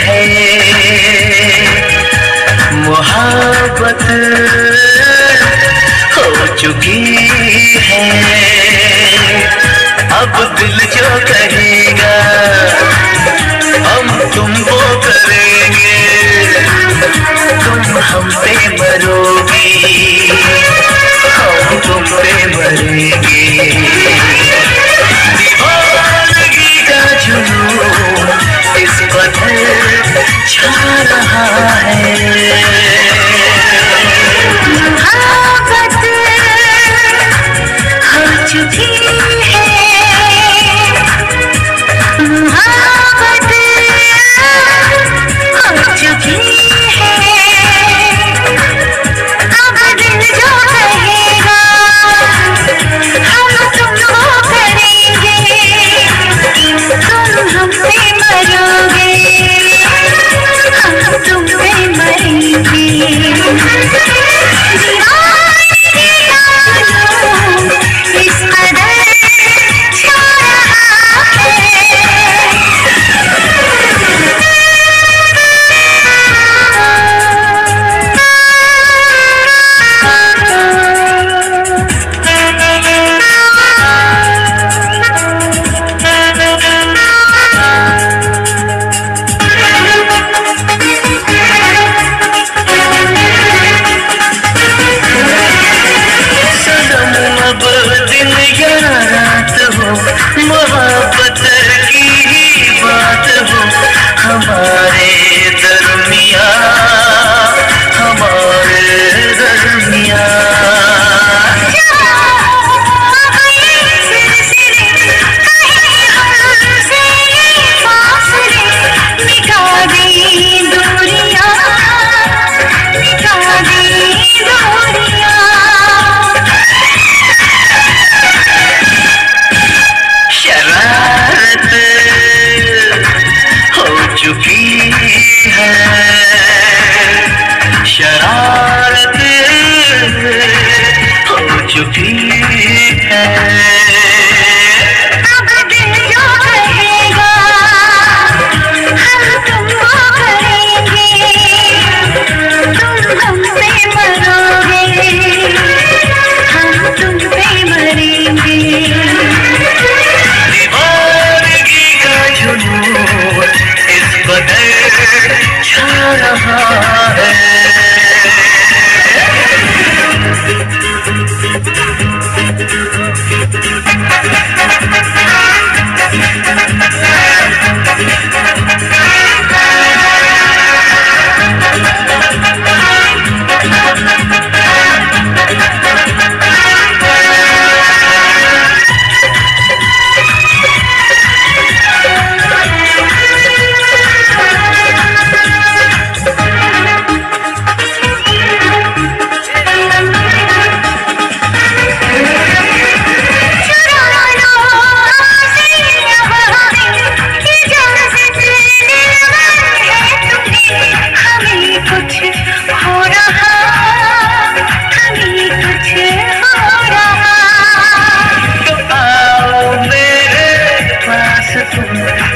है मोहब्बत हो चुकी है। अब दिल जो कहेगा हम तुमको करेंगे, तुम हम पे मरोगी, हम तुम पे मरेंगे। दीवानगी का जुनून इस कदर छा रहा है। मोहब्बत हो चुकी है, मोहब्बत हो चुकी है। अब दिल जो कहेगा हम तुमको करेंगे, तुम हम पे मरोगे, हम तुम पे मरेंगे। दीवानगी का जुनून इस कदर छा रहा है। मोहब्बत की ही बात हो हमारे दरमिया, हमारे दरमिया। चुकी है शरारत हो चुकी है। अब दिल जो कहेगा हम तुमको करेंगे, तुम हम पे मरोगे, हम तुम पे मरेंगे। दीवानगी का जुनून इस कदर छा रहा है।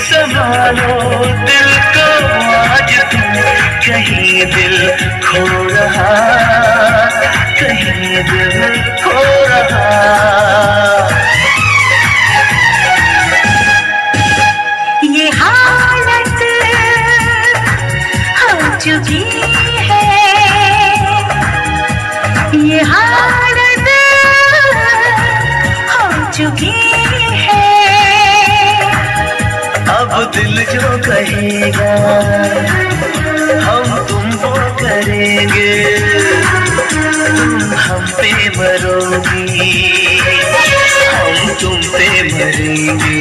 संभालो दिल को आज तुम, कहीं दिल खो रहा, कहीं दिल खो रहा। ये हालत हो चुकी है, ये हालत हो चुकी है। अब दिल जो कहेगा हम तुमको करेंगे, तुम हम पे मरोगी, हम तुम पे मरेंगे।